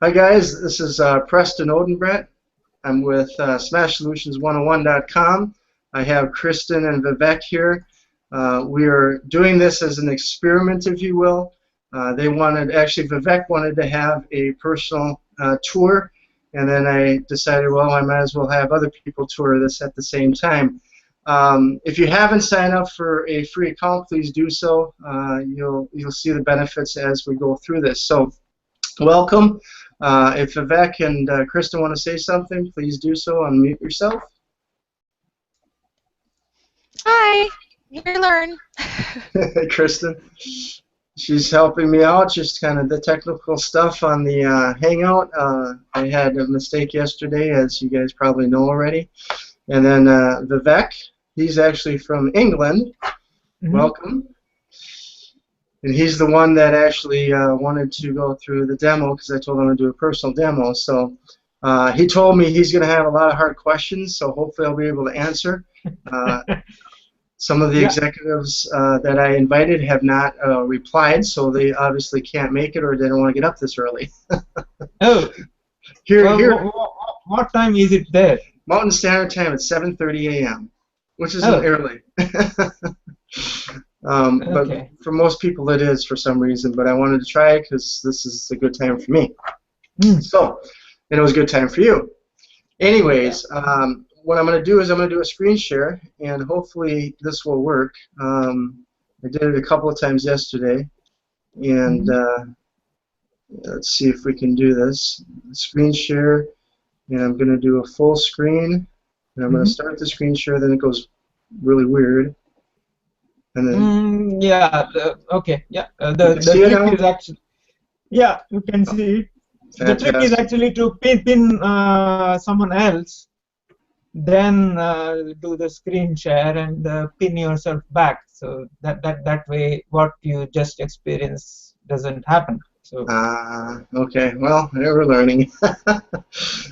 Hi guys, this is Preston Odenbrett. I'm with SmashSolutions101.com. I have Kristen and Vivek here. We are doing this as an experiment, if you will. Vivek wanted to have a personal tour, and then I decided, well, I might as well have other people tour this at the same time. If you haven't signed up for a free account, please do so. You'll see the benefits as we go through this. So, welcome. If Vivek and Kristen want to say something, please do so. Unmute yourself. Hi, here to learn. Kristen, she's helping me out, just kind of the technical stuff on the Hangout. I had a mistake yesterday, as you guys probably know already. And then Vivek, he's actually from England. Mm-hmm. Welcome. And he's the one that actually wanted to go through the demo because I told him to do a personal demo. So he told me he's going to have a lot of hard questions, so hopefully I'll be able to answer. Some of the executives that I invited have not replied, so they obviously can't make it or they don't want to get up this early. Oh. What time is it there? Mountain Standard Time at 7:30 a.m., which isn't early. But for most people it is for some reason, but I wanted to try it because this is a good time for me. So, and it was a good time for you. Anyways, what I'm going to do is I'm going to do a screen share, and hopefully this will work. I did it a couple of times yesterday, and let's see if we can do this. Screen share, and I'm going to do a full screen, and I'm going to start the screen share, then it goes really weird. And then the trick is actually, you can see it. Fantastic. The trick is actually to pin someone else, then do the screen share and pin yourself back, so that way what you just experienced doesn't happen. So okay, well, we're learning.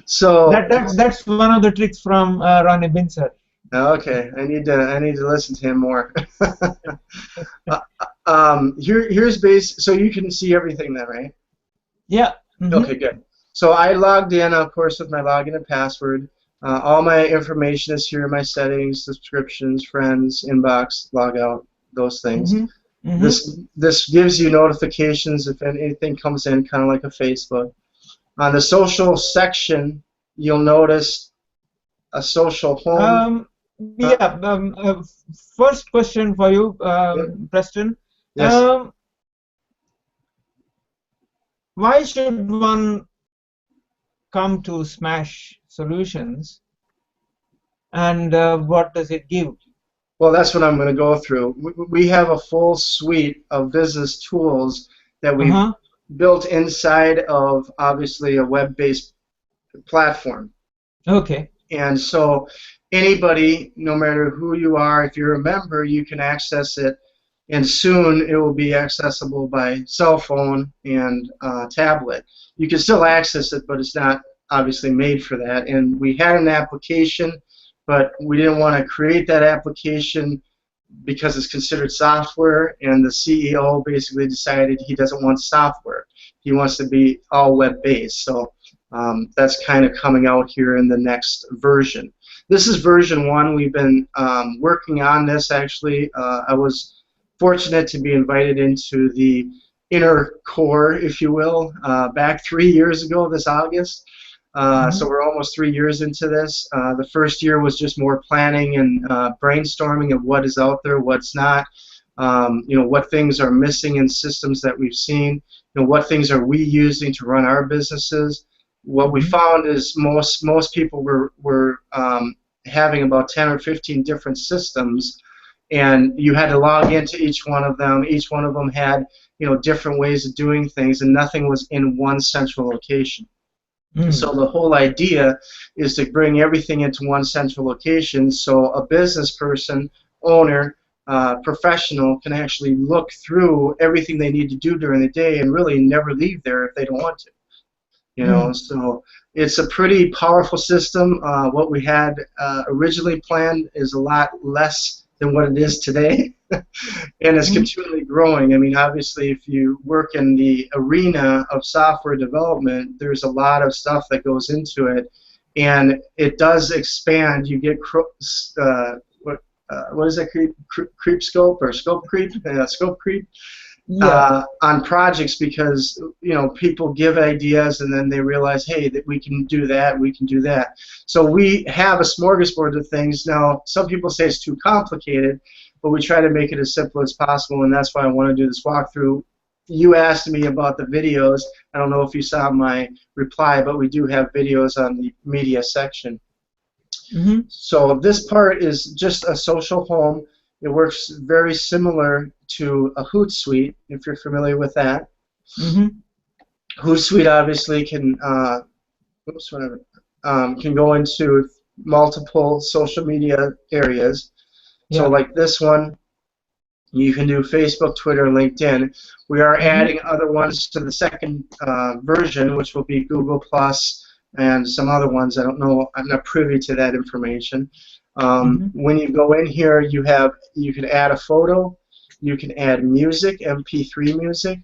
So that's one of the tricks from Ronnie Binzer. Okay, I need to listen to him more. Here's base, so you can see everything then, right? Yeah. Okay, good. So I logged in, of course, with my login and password. All my information is here: my settings, subscriptions, friends, inbox, logout, those things. This gives you notifications if anything comes in, kind of like a Facebook. On the social section, you'll notice a social home. First question for you, Preston. Yes. Why should one come to Smash Solutions, and what does it give? Well, that's what I'm going to go through. We have a full suite of business tools that we've built inside of, obviously, a web-based platform. Okay. And so anybody, no matter who you are, if you're a member, you can access it, and soon it will be accessible by cell phone and tablet. You can still access it, but it's not obviously made for that. And we had an application, but we didn't want to create that application because it's considered software, and the CEO basically decided he doesn't want software. He wants to be all web-based. So that's kind of coming out here in the next version. This is version 1. We've been working on this, actually. I was fortunate to be invited into the inner core, if you will, back 3 years ago this August. So we're almost 3 years into this. The first year was just more planning and brainstorming of what is out there, what's not, what things are missing in systems that we've seen, what things are we using to run our businesses. What we found is most people were having about 10 or 15 different systems, and you had to log into each one of them. Each one of them had different ways of doing things, and nothing was in one central location. So the whole idea is to bring everything into one central location, so a business person, owner, professional can actually look through everything they need to do during the day and really never leave there if they don't want to. So it's a pretty powerful system. What we had originally planned is a lot less than what it is today. And it's continually growing. I mean, obviously, if you work in the arena of software development, there's a lot of stuff that goes into it, and it does expand. You get what is that, creep scope or scope creep? Scope creep. Yeah. On projects, because people give ideas and then they realize, hey, that we can do that, we can do that. So we have a smorgasbord of things. Now, some people say it's too complicated, but we try to make it as simple as possible, and that's why I want to do this walkthrough. You asked me about the videos. I don't know if you saw my reply, but we do have videos on the media section. So this part is just a social home. It works very similar to a Hootsuite, if you're familiar with that. Hootsuite obviously can can go into multiple social media areas. Yeah. So like this one, you can do Facebook, Twitter, LinkedIn. We are adding other ones to the second version, which will be Google Plus and some other ones. I don't know. I'm not privy to that information. When you go in here, you can add a photo, you can add music, MP3 music,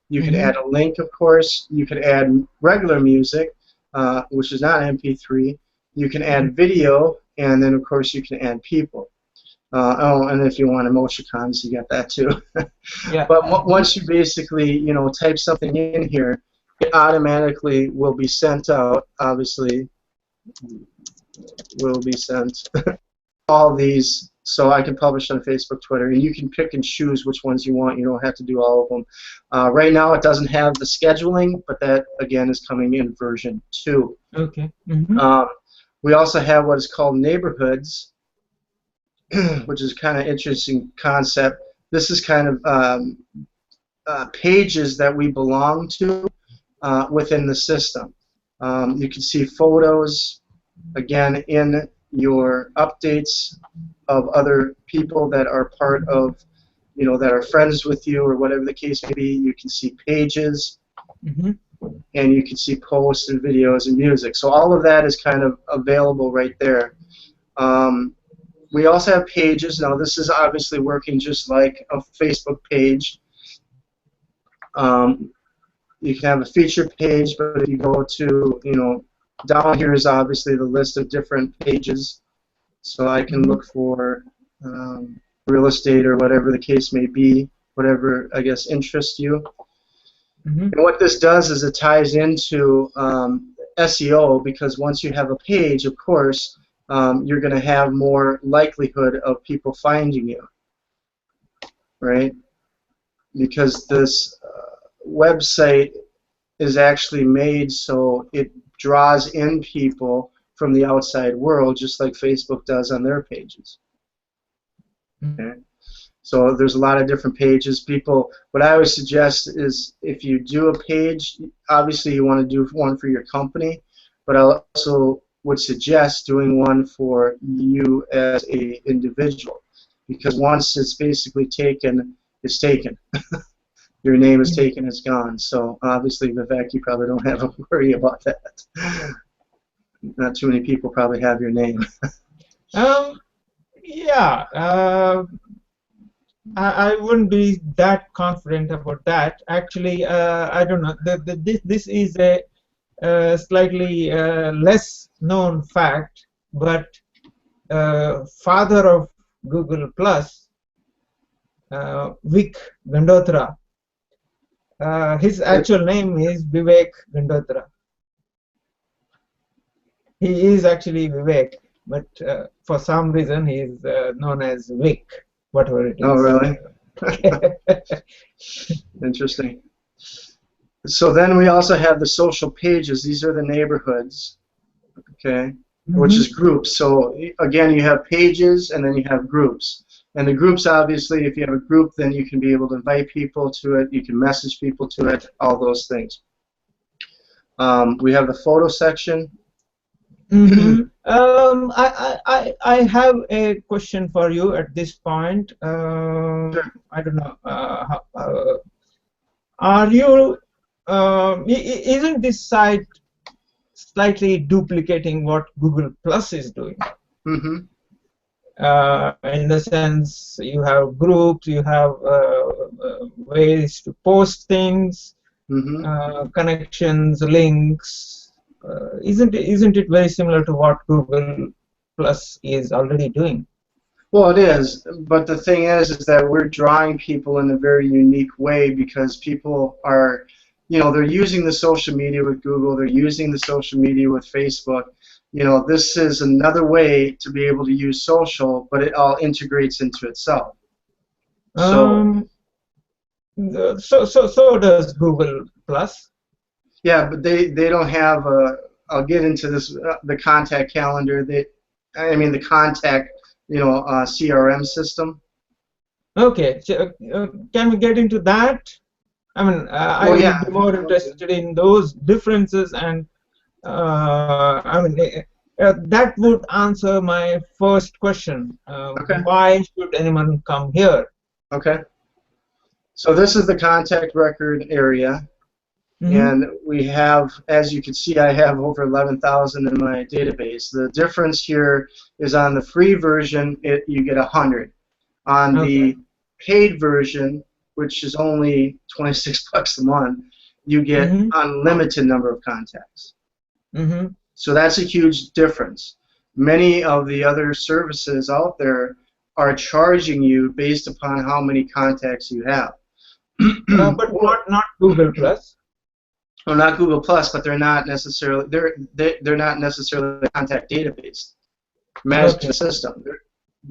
you can add a link, of course, you can add regular music, which is not MP3, you can add video, and then of course you can add people. And if you want emoticons, you got that too. Yeah. But once you basically type something in here, it automatically will be sent out. Obviously, will be sent all these, so I can publish on Facebook, Twitter, and you can pick and choose which ones you want. You don't have to do all of them. Right now it doesn't have the scheduling, but that again is coming in version 2. Okay. We also have what is called neighborhoods, which is kind of interesting concept. This is kind of pages that we belong to within the system. You can see photos, again, in your updates of other people that are part of, that are friends with you or whatever the case may be. You can see pages, and you can see posts and videos and music. So all of that is kind of available right there. We also have pages. Now this is obviously working just like a Facebook page. You can have a feature page, but if you go to, down here is obviously the list of different pages. So I can look for real estate or whatever the case may be, whatever I guess interests you. And what this does is it ties into SEO, because once you have a page, of course, you're going to have more likelihood of people finding you, right? Because this website is actually made so it draws in people from the outside world, just like Facebook does on their pages. Okay? So there's a lot of different pages. What I would suggest is if you do a page, obviously you want to do one for your company, but I also would suggest doing one for you as an individual, because once it's basically taken, it's taken. Your name is taken, it's gone. So obviously, Vivek, you probably don't have to worry about that. Not too many people probably have your name. Yeah, I wouldn't be that confident about that. Actually, I don't know. This is a slightly less known fact, but father of Google Plus, Vic Gandotra, his actual name is Vivek Gandotra. He is actually Vivek, but for some reason he is known as Vic, whatever it is. Oh, really? Interesting. So then we also have the social pages. These are the neighborhoods, okay, which is groups. So again, you have pages and then you have groups. And the groups, obviously, if you have a group, then you can be able to invite people to it. You can message people to it, all those things. We have the photo section. I have a question for you at this point. Sure. I don't know. Are you? Isn't this site slightly duplicating what Google Plus is doing? in the sense you have groups, you have ways to post things, connections, links. Isn't it very similar to what Google Plus is already doing? Well, it is, but the thing is that we're drawing people in a very unique way because people are, they're using the social media with Google, they're using the social media with Facebook. This is another way to be able to use social, but it all integrates into itself. So does Google Plus. Yeah, but they don't have a. I'll get into this. The contact calendar. The contact. CRM system. Okay, can we get into that? I mean, I would be more interested in those differences, and that would answer my first question. Okay. Why should anyone come here? Okay. So this is the contact record area, and we have, as you can see, I have over 11,000 in my database. The difference here is on the free version, you get 100. On the paid version, which is only 26 bucks a month, you get unlimited number of contacts. So that's a huge difference. Many of the other services out there are charging you based upon how many contacts you have. But not Google Plus. Well, not Google Plus, but they're not necessarily a contact database management system.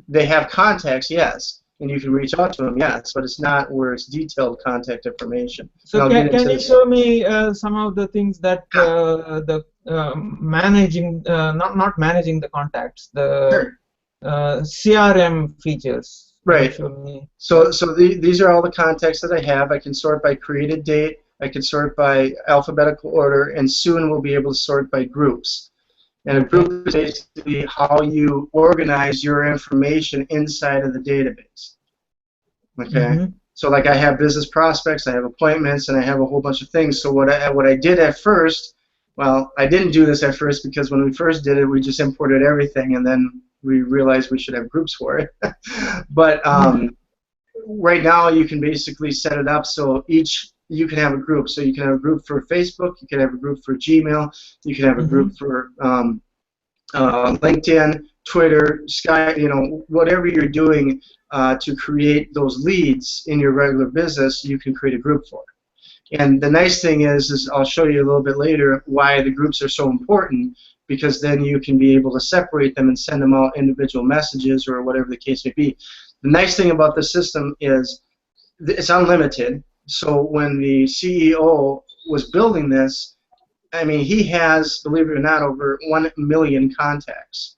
They have contacts, yes, and you can reach out to them, yes, but it's not where it's detailed contact information. So can you show me some of the things that managing, not managing the contacts, the CRM features? Right. So these are all the contacts that I have. I can sort by created date. I can sort by alphabetical order, and soon we'll be able to sort by groups. And a group is basically how you organize your information inside of the database. Okay. So like I have business prospects, I have appointments, and I have a whole bunch of things. So what I did at first, well, I didn't do this at first because when we first did it, we just imported everything, and then we realized we should have groups for it. But right now you can basically set it up so you can have a group. So you can have a group for Facebook, you can have a group for Gmail, you can have a group for LinkedIn, Twitter, Skype, whatever you're doing to create those leads in your regular business, you can create a group for it. And the nice thing is I'll show you a little bit later why the groups are so important, because then you can be able to separate them and send them out individual messages or whatever the case may be. The nice thing about the system is it's unlimited. So when the CEO was building this, I mean, he has, believe it or not, over 1 million contacts.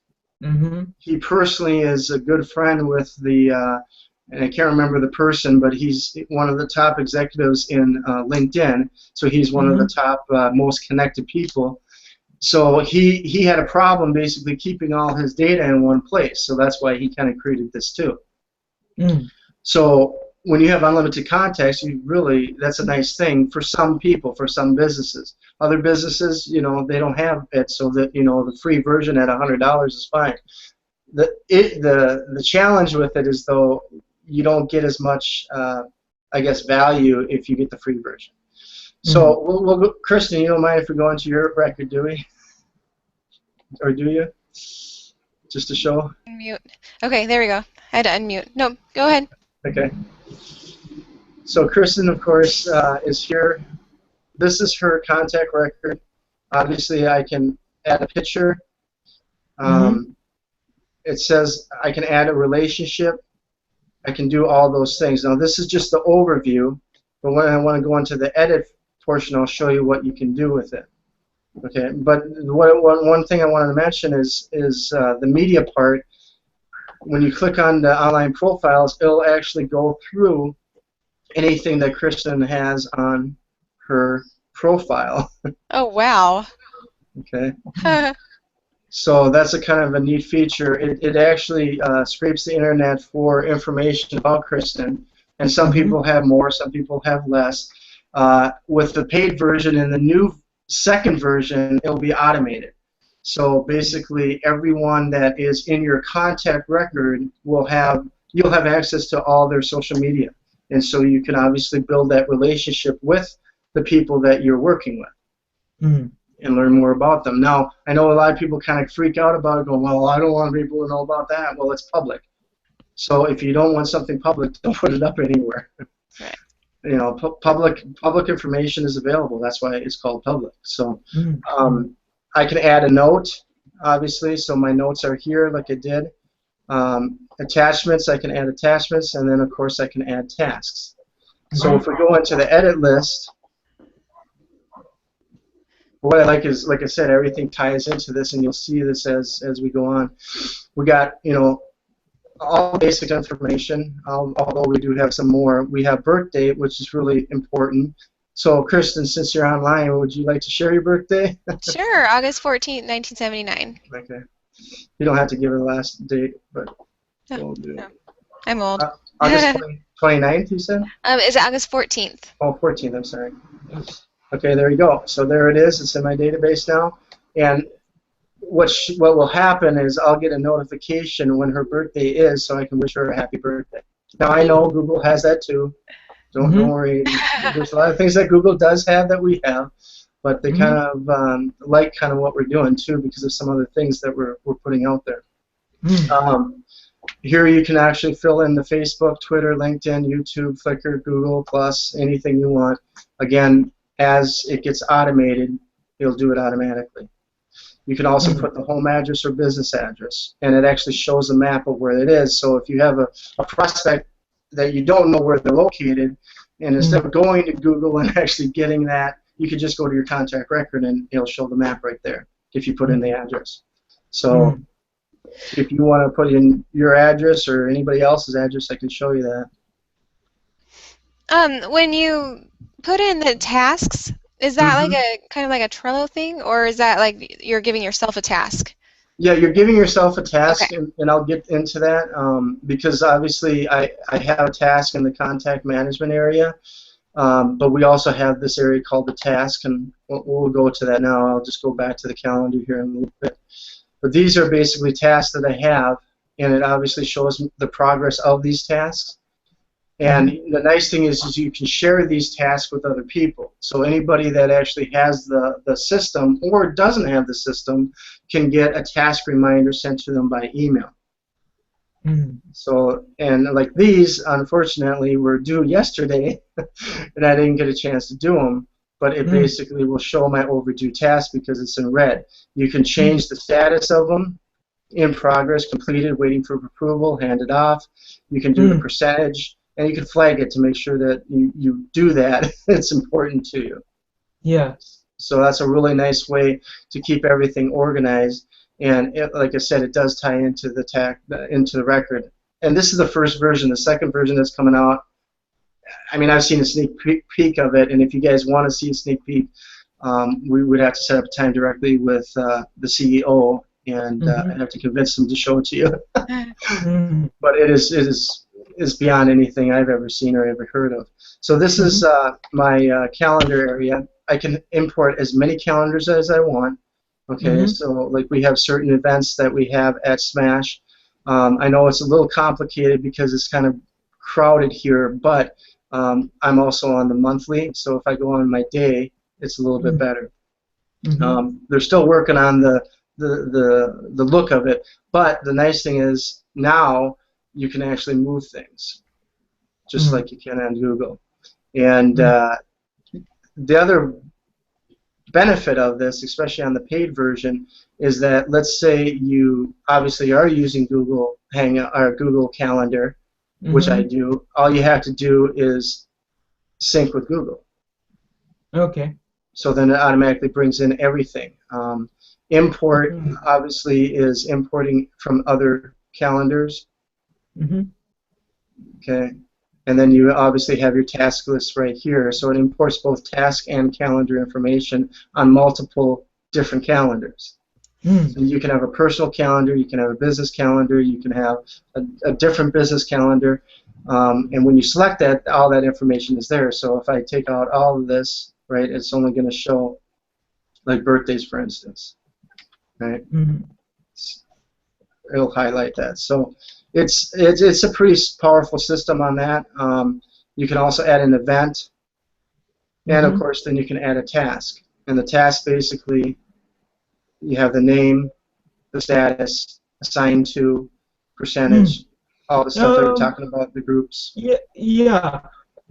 He personally is a good friend with the, and I can't remember the person, but he's one of the top executives in LinkedIn. So he's one of the top most connected people. So he had a problem basically keeping all his data in one place. So that's why he kind of created this too. So when you have unlimited contacts, that's a nice thing for some people, for some businesses. Other businesses, they don't have it, so that the free version at $100 is fine. The challenge with it is though you don't get as much, I guess, value if you get the free version. So we'll go, Kristen, you don't mind if we go into your record, do we? Or do you? Just to show. Mute. Okay, there we go. I had to unmute. No, go ahead. Okay. So Kristen, of course, is here. This is her contact record. Obviously, I can add a picture. It says I can add a relationship. I can do all those things. Now, this is just the overview, but when I want to go into the edit portion, I'll show you what you can do with it. Okay, but one thing I wanted to mention is the media part. When you click on the online profiles, it'll actually go through anything that Kristen has on her profile. Oh, wow. Okay. So that's a kind of a neat feature. It actually scrapes the internet for information about Kristen, and some people have more, some people have less. With the paid version and the new second version, it'll be automated. So basically, everyone that is in your contact record you'll have access to all their social media, and so you can obviously build that relationship with the people that you're working with and learn more about them. Now, I know a lot of people kind of freak out about it, going, "Well, I don't want people to know about that." Well, it's public. So if you don't want something public, don't put it up anywhere. Right. You know, public information is available. That's why it's called public. So I can add a note, obviously. So my notes are here, like I did. Attachments, I can add attachments, and then of course I can add tasks. So if we go into the edit list, what I like is, like I said, everything ties into this, and you'll see this as we go on. We got, you know, all basic information, although we do have some more. We have birth date, which is really important. So, Kristen, since you're online, would you like to share your birthday? Sure, August 14th, 1979. Okay. You don't have to give her the last date, but No, we'll do it. no. I'm old. August 29th, you said? Is it August 14th? Oh, 14th, I'm sorry. Okay, there you go. So there it is. It's in my database now. And what will happen is I'll get a notification when her birthday is, so I can wish her a happy birthday. Now, I know Google has that too. Don't worry. There's a lot of things that Google does have that we have, but they kind of like kind of what we're doing too, because of some other things that we're putting out there. Here you can actually fill in the Facebook, Twitter, LinkedIn, YouTube, Flickr, Google+, anything you want. Again, as it gets automated, it'll do it automatically. You can also put the home address or business address, and it actually shows a map of where it is. So if you have a prospect that you don't know where they're located, and instead of going to Google and actually getting that, you can just go to your contact record and it'll show the map right there if you put in the address. So if you want to put in your address or anybody else's address, I can show you that. When you put in the tasks, is that like a kind of like a Trello thing, or is that like you're giving yourself a task? Yeah, you're giving yourself a task, Okay. and I'll get into that because obviously I have a task in the contact management area, but we also have this area called the task, and we'll go to that now. I'll just go back to the calendar here in a little bit. But these are basically tasks that I have, and it obviously shows the progress of these tasks. And the nice thing is you can share these tasks with other people. So anybody that actually has the system or doesn't have the system can get a task reminder sent to them by email. So, and like these, unfortunately, were due yesterday, and I didn't get a chance to do them. But it basically will show my overdue task because it's in red. You can change the status of them: in progress, completed, waiting for approval, handed off. You can do the percentage. And you can flag it to make sure that you do that. It's important to you. Yeah. So that's a really nice way to keep everything organized. And like I said, it does tie into the record. And this is the first version. The second version that's coming out, I mean, I've seen a sneak peek of it. And if you guys want to see a sneak peek, we would have to set up a time directly with the CEO, and I'd have to convince them to show it to you. But it is beyond anything I've ever seen or ever heard of. So this is my calendar area. I can import as many calendars as I want. Okay, so like we have certain events that we have at Smash. I know it's a little complicated because it's kind of crowded here, but I'm also on the monthly, so if I go on my day, it's a little bit better. They're still working on the look of it, but the nice thing is now you can actually move things, just like you can on Google. And the other benefit of this, especially on the paid version, is that let's say you obviously are using Google Hangout or Google Calendar, which I do. All you have to do is sync with Google. Okay. So then it automatically brings in everything. Import obviously is importing from other calendars. Okay, and then you obviously have your task list right here, so it imports both task and calendar information on multiple different calendars. So you can have a personal calendar, you can have a business calendar, you can have a different business calendar, and when you select that, all that information is there. So if I take out all of this, right, it's only going to show like birthdays, for instance. right? Mm-hmm. It'll highlight that. So it's a pretty powerful system on that. You can also add an event, and of Mm-hmm. course then you can add a task. And the task basically, you have the name, the status, assigned to, percentage, all the stuff that we're talking about, the groups. Yeah.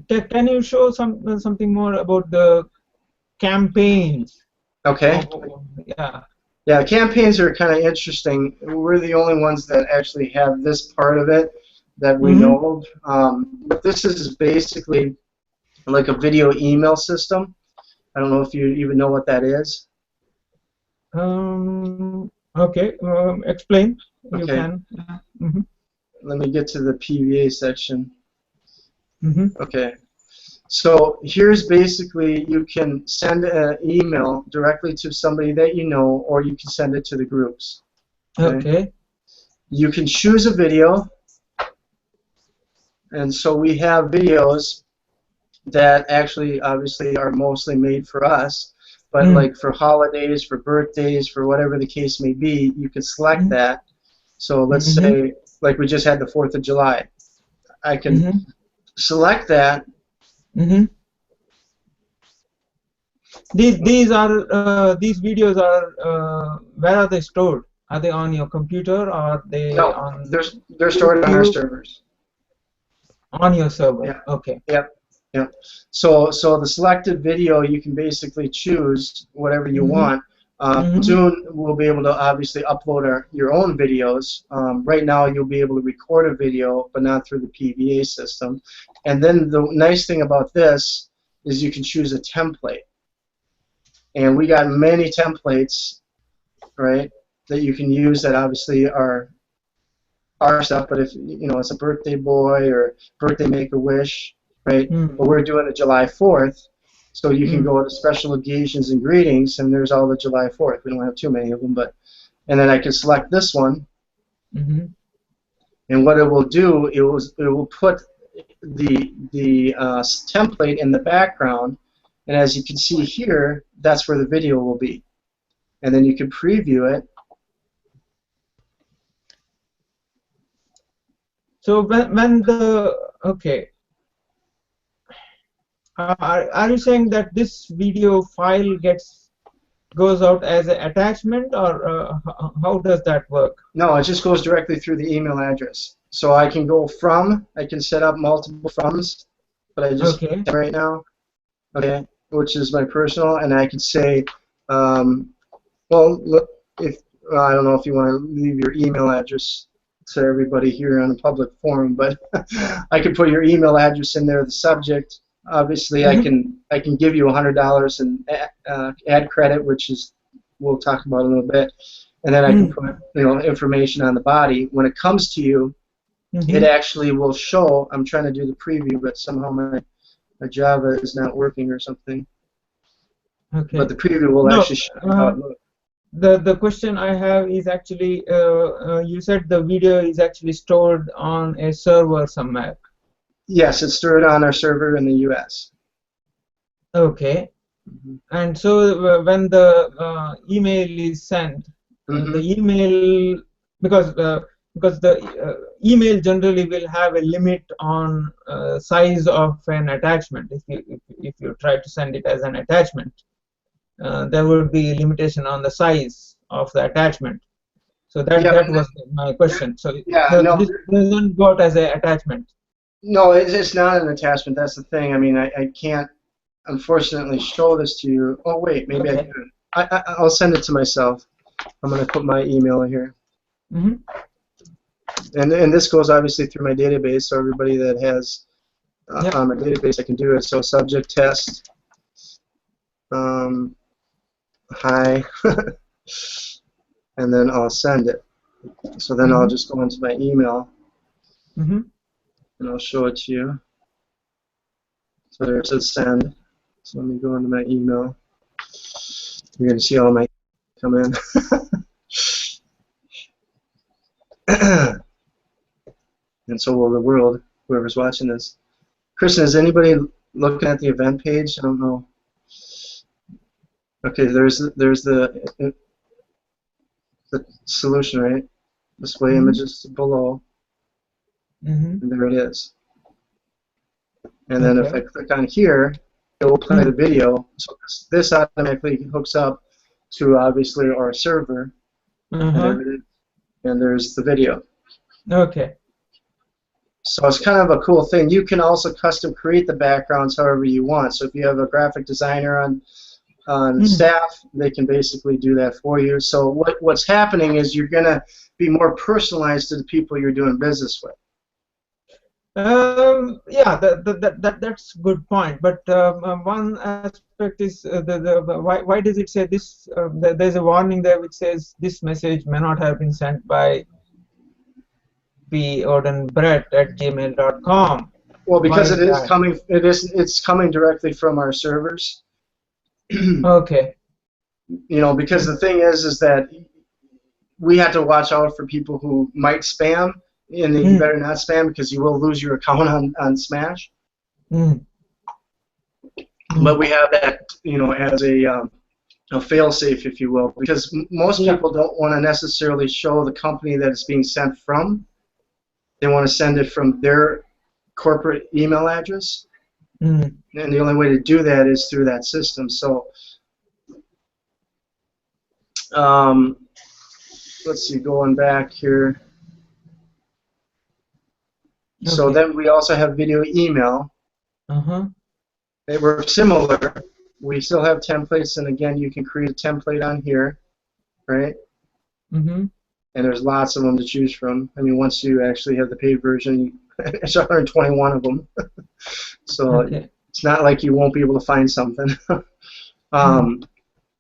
Can you show something more about the campaigns? Okay. Yeah. Yeah, campaigns are kind of interesting. We're the only ones that actually have this part of it that we know of. But this is basically like a video email system. I don't know if you even know what that is. Okay. Explain. You Okay. can. Mm-hmm. Let me get to the PVA section. Mm-hmm. Okay. So here's basically, you can send an email directly to somebody that you know, or you can send it to the groups. Okay. You can choose a video, and so we have videos that actually obviously are mostly made for us, but like for holidays, for birthdays, for whatever the case may be, you can select that. So let's say, like we just had the 4th of July. I can select that. These videos are where are they stored? Are they on your computer, or are they on? They're stored on our servers. On your server. Yeah. Okay. Yep. Yep. So the selected video, you can basically choose whatever you want. Soon we'll be able to obviously upload your own videos. Right now you'll be able to record a video, but not through the PVA system. And then the nice thing about this is you can choose a template. And we got many templates, right, that you can use that obviously are our stuff. But if it's a birthday boy or birthday make-a-wish, right? But we're doing it July 4th, so you can go to special occasions and greetings, and there's all the July 4th. We don't have too many of them, and then I can select this one, and what it will do, it will put the template in the background, and as you can see here, that's where the video will be, and then you can preview it. So when the are you saying that this video file goes out as an attachment, or how does that work? No, it just goes directly through the email address. So I can go I can set up multiple froms, but I just right now, which is my personal, and I can say, well, look, if I don't know if you want to leave your email address to everybody here on a public forum, but I could put your email address in there, the subject. Obviously, I can give you $100 in ad credit, which is we'll talk about in a little bit, and then I can put information on the body. When it comes to you, it actually will show. I'm trying to do the preview, but somehow my Java is not working or something. Okay. But the preview will actually show how it looks. The question I have is actually, you said the video is actually stored on a server somewhere. Yes, it's stored on our server in the US. Okay. And so when the email is sent, the email, because the email generally will have a limit on size of an attachment. If you try to send it as an attachment, there would be a limitation on the size of the attachment. So that was my question. So this doesn't go out as an attachment. No, it's not an attachment. That's the thing. I mean, I can't, unfortunately, show this to you. Oh, wait, maybe I can. I'll send it to myself. I'm going to put my email here. And this goes obviously through my database, so everybody that has on my database, I can do it. So subject test, hi, and then I'll send it. So then I'll just go into my email. And I'll show it to you. So there it says send. So let me go into my email. You're going to see all my come in. And so will the world, whoever's watching this. Kristen, is anybody looking at the event page? I don't know. Okay, there's the the solution, right? Display Mm-hmm. images below, Mm-hmm. and there it is. And then if I click on here, it will play the video. So this automatically hooks up to obviously our server, and there it is. And there's the video. Okay. So it's kind of a cool thing. You can also custom create the backgrounds however you want. So if you have a graphic designer on staff, they can basically do that for you. So what's happening is you're going to be more personalized to the people you're doing business with. Yeah, that's a good point. But one aspect is why does it say this? There's a warning there which says this message may not have been sent by podenbrett@gmail.com. Well, because it's coming directly from our servers. Okay. You know, because the thing is that we have to watch out for people who might spam, and you better not spam because you will lose your account on Smash. But we have that, you know, as a fail-safe, if you will, because most people don't want to necessarily show the company that it's being sent from. They want to send it from their corporate email address, and the only way to do that is through that system. So let's see, going back here. Okay. So then we also have video email. They were similar. We still have templates, and again, you can create a template on here, right? And there's lots of them to choose from. I mean, once you actually have the paid version, it's 121 of them. So it's not like you won't be able to find something. But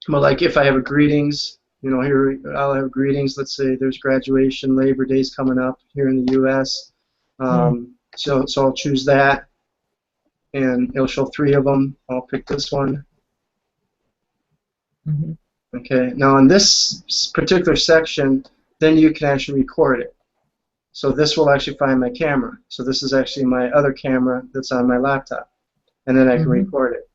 like if I have a greetings, you know, here I'll have greetings. Let's say there's graduation, Labor Day's coming up here in the U.S. So I'll choose that, and it'll show 3 of them. I'll pick this one. Okay. Now in this particular section, then you can actually record it. So this will actually find my camera. So this is actually my other camera that's on my laptop, and then I can record it.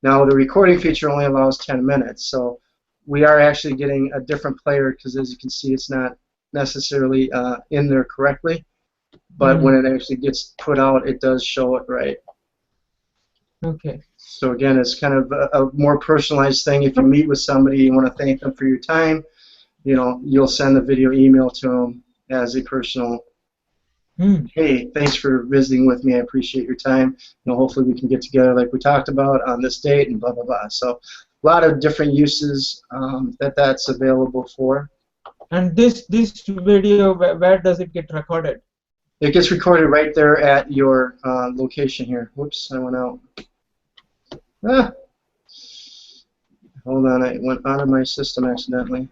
Now the recording feature only allows 10 minutes, so we are actually getting a different player because, as you can see, it's not necessarily in there correctly, but when it actually gets put out, it does show it right. Okay. So again, it's kind of a more personalized thing. If you meet with somebody, you want to thank them for your time, you know, you'll send a video email to them as a personal, hey, thanks for visiting with me. I appreciate your time. You know, hopefully we can get together like we talked about on this date and blah, blah, blah. So a lot of different uses that's available for. And this video, where does it get recorded? It gets recorded right there at your location here. Whoops, I went out. Ah. Hold on, I went out of my system accidentally.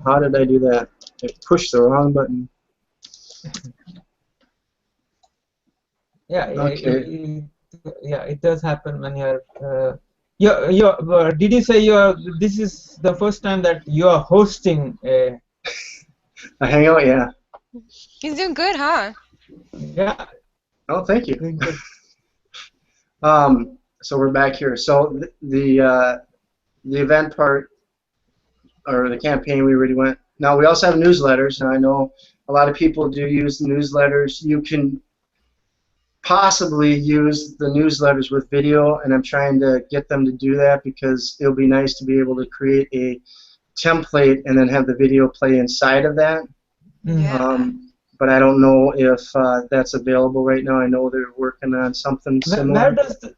How did I do that? I pushed the wrong button. Yeah, okay. It does happen when you're. Did you say this is the first time that you are hosting a hangout? Yeah. He's doing good, huh? Yeah. Oh, thank you. Doing good. So we're back here. So the event part, or the campaign, we already went. Now we also have newsletters. Now I know a lot of people do use newsletters. You can possibly use the newsletters with video, and I'm trying to get them to do that because it'll be nice to be able to create a template and then have the video play inside of that. Yeah. But I don't know if that's available right now. I know they're working on something similar.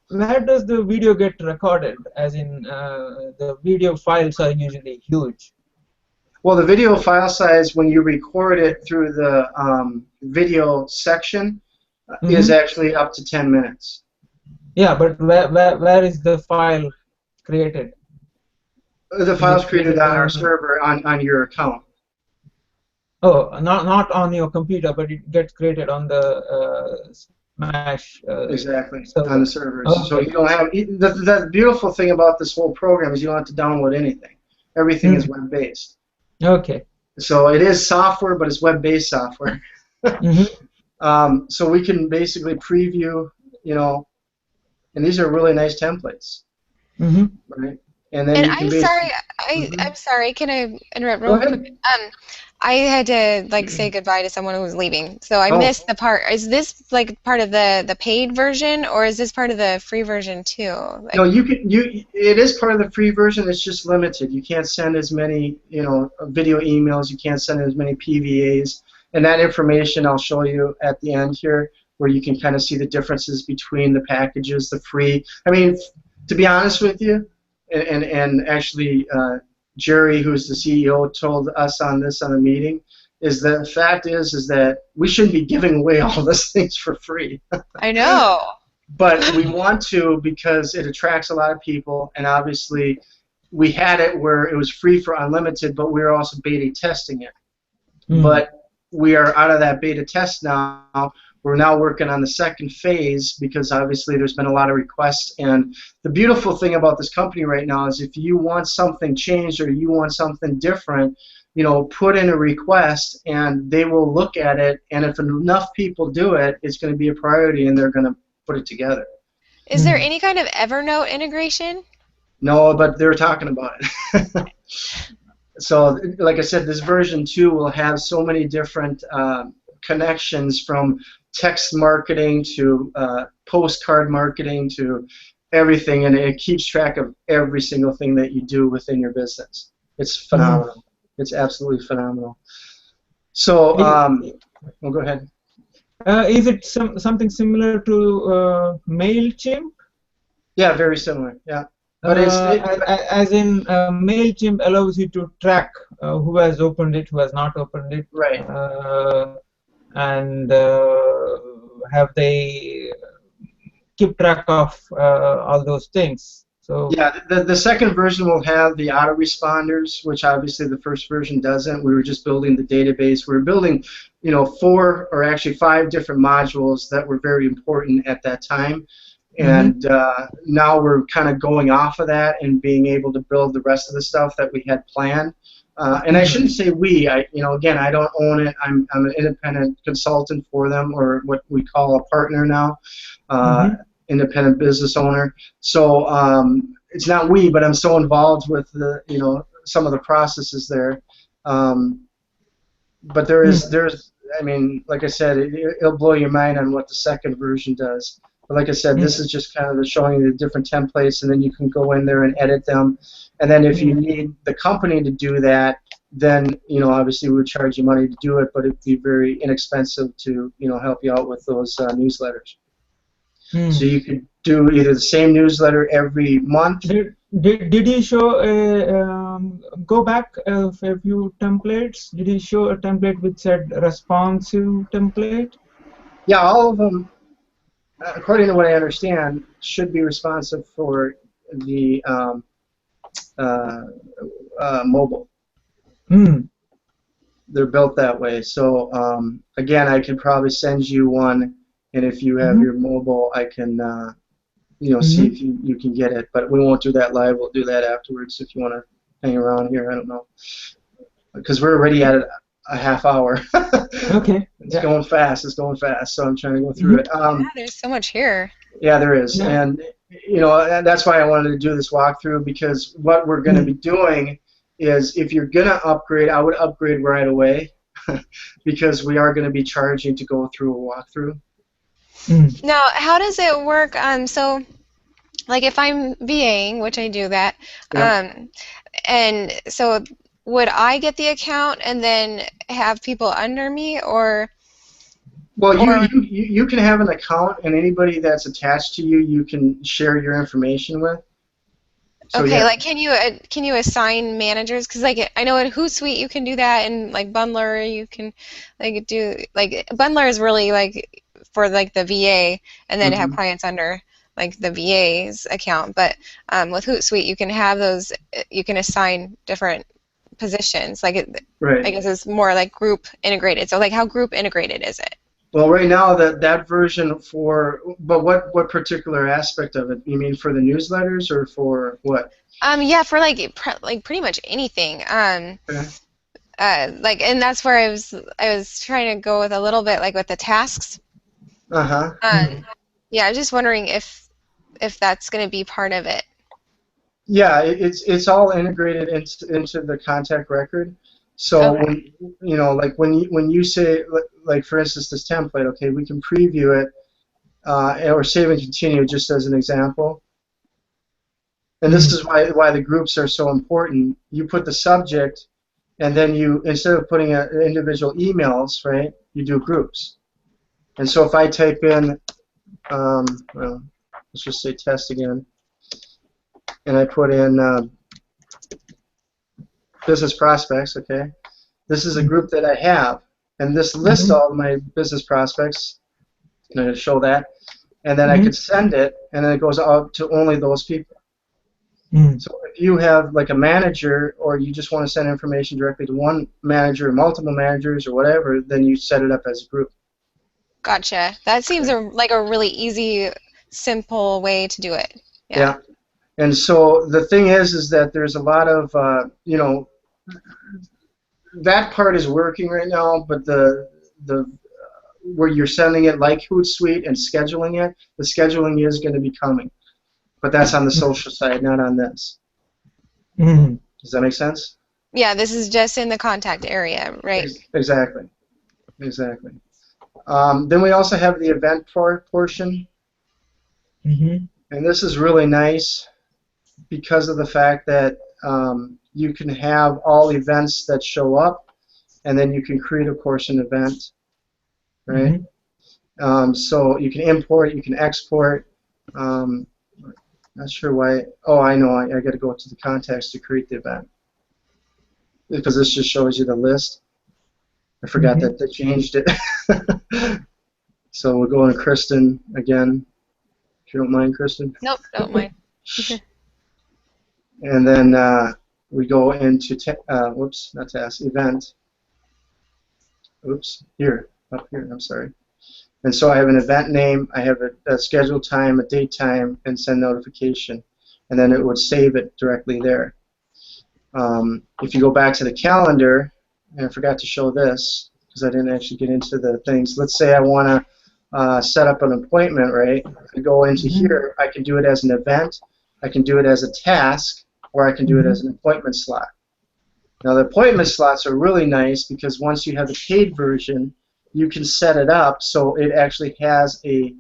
Where does the video get recorded? As in, the video files are usually huge. Well, the video file size, when you record it through the video section, is actually up to 10 minutes. Yeah, but where is the file created? The file's created on our server on your account. Oh, not on your computer, but it gets created on the Smash. Exactly, server. on the servers. Okay. So you don't have the beautiful thing about this whole program is you don't have to download anything. Everything is web-based. Okay. So it is software, but it's web-based software. So we can basically preview, you know, and these are really nice templates, right? and then And you can I'm basically. sorry, Mhm. I'm sorry. Can I interrupt Go real quick? ahead. I had to like say goodbye to someone who was leaving, so I Oh, missed the part. Is this like part of the paid version, or is this part of the free version too? no, Like, you can it is part of the free version. It's just limited. You can't send as many, video emails. You can't send as many PVAs. And that information I'll show you at the end here, where you can kind of see the differences between the packages, the free. I mean, to be honest with you, and actually, Jerry, who's the CEO, told us on this on the meeting, is the fact is that we shouldn't be giving away all those things for free. I know. But we want to because it attracts a lot of people, and obviously we had it where it was free for unlimited, but we were also beta testing it. Mm. But we are out of that beta test now. We're now working on the second phase because obviously there's been a lot of requests. And the beautiful thing about this company right now is if you want something changed or you want something different, put in a request and they will look at it. And if enough people do it, it's going to be a priority and they're going to put it together. Is there any kind of Evernote integration? No, but they're talking about it. So, like I said, this version 2 will have so many different connections from text marketing to postcard marketing to everything, and it keeps track of every single thing that you do within your business. It's phenomenal. It's absolutely phenomenal. So, well, go ahead. Is it something similar to MailChimp? Yeah, very similar. Yeah. But as in MailChimp allows you to track who has opened it, who has not opened it, right, and have they keep track of all those things. So yeah, the second version will have the autoresponders, which obviously the first version doesn't. We were just building the database. We were building, 4 or actually 5 different modules that were very important at that time. And now we're kind of going off of that and being able to build the rest of the stuff that we had planned. And I shouldn't say we. Again, I don't own it. I'm an independent consultant for them, or what we call a partner now, independent business owner. So it's not we, but I'm so involved with the, some of the processes there. But there's, I mean, like I said, it'll blow your mind on what the second version does. But like I said, this is just kind of showing you the different templates, and then you can go in there and edit them. And then if you need the company to do that, then obviously we would charge you money to do it, but it'd be very inexpensive to help you out with those newsletters. So you could do either the same newsletter every month. Did he show go back a few templates? Did he show a template which said responsive template? Yeah, all of them, according to what I understand, should be responsive for the mobile. They're built that way. So again, I could probably send you one, and if you have your mobile, I can see if you can get it. But we won't do that live. We'll do that afterwards if you want to hang around here. I don't know, because we're already at a half hour. Okay. It's going fast. It's going fast. So I'm trying to go through it. Yeah, there's so much here. Yeah, there is, and and that's why I wanted to do this walkthrough, because what we're going to be doing is, if you're going to upgrade, I would upgrade right away, because we are going to be charging to go through a walkthrough. Now, how does it work? So, like, if I'm VAing, which I do that, and so would I get the account and then have people under me, or? Well, you can have an account, and anybody that's attached to you, you can share your information with. So, okay, like, can you assign managers? Because, like, I know at Hootsuite you can do that, and like Bundler you can like do, like, Bundler is really like for like the VA, and then have clients under like the VA's account. But with Hootsuite you can have those, you can assign different positions. Like, I guess it's more like group integrated. So, like, how group integrated is it? Well, right now that version but what particular aspect of it? You mean for the newsletters or for what? Yeah, for like pretty much anything. Like, and that's where I was trying to go with a little bit, like, with the tasks. Yeah, I was just wondering if that's going to be part of it. Yeah, it's all integrated into the contact record. So Okay. when like when you say like for instance this template, okay, we can preview it or save and continue just as an example. And this Mm. is why the groups are so important. You put the subject, and then you instead of putting individual emails, right? You do groups. And so if I type in, well, let's just say test again, and I put in business prospects, okay? This is a group that I have, and this lists Mm-hmm. all of my business prospects. I'm going to show that, and then I Mm-hmm. could send it, and then it goes out to only those people. Mm. So if you have like a manager, or you just want to send information directly to one manager or multiple managers or whatever, then you set it up as a group. Gotcha. That seems Okay. like a really easy, simple way to do it. Yeah. Yeah. And so the thing is that there's a lot of, that part is working right now, but the where you're sending it like Hootsuite and scheduling it, the scheduling is going to be coming, but that's on the social side, not on this. Mm. Does that make sense? Yeah, this is just in the contact area, right? Exactly, exactly. Then we also have the event portion, Mm-hmm. and this is really nice because of the fact that you can have all events that show up, and then you can create, of course, an event, right? Mm-hmm. So you can import, you can export. Um, Not sure why. Oh, I know. I got to go to the contacts to create the event because this just shows you the list. I forgot Mm-hmm. that they changed it. So we'll go to Kristen again, if you don't mind, Kristen. Nope, don't mind. And then we go into, whoops, not task, event. Oops, here, up here, I'm sorry. And so I have an event name, I have a scheduled time, a date time, and send notification. And then it would save it directly there. If you go back to the calendar, and I forgot to show this because I didn't actually get into the things. Let's say I want to set up an appointment, right? I go into Mm-hmm. here, I can do it as an event, I can do it as a task, or I can do it Mm-hmm. as an appointment slot. Now the appointment slots are really nice because once you have the paid version, you can set it up so it actually has a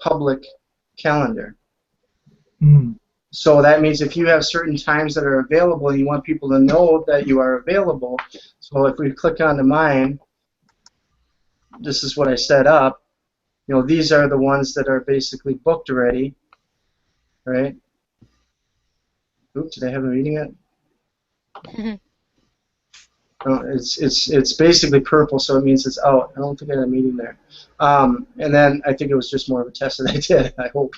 public calendar. Mm. So that means if you have certain times that are available and you want people to know that you are available, so if we click onto mine, this is what I set up. These are the ones that are basically booked already, right? Oops, did I have a meeting yet? Oh, it's basically purple, so it means it's out. I don't think I had a meeting there. And then I think it was just more of a test that I did. I hope.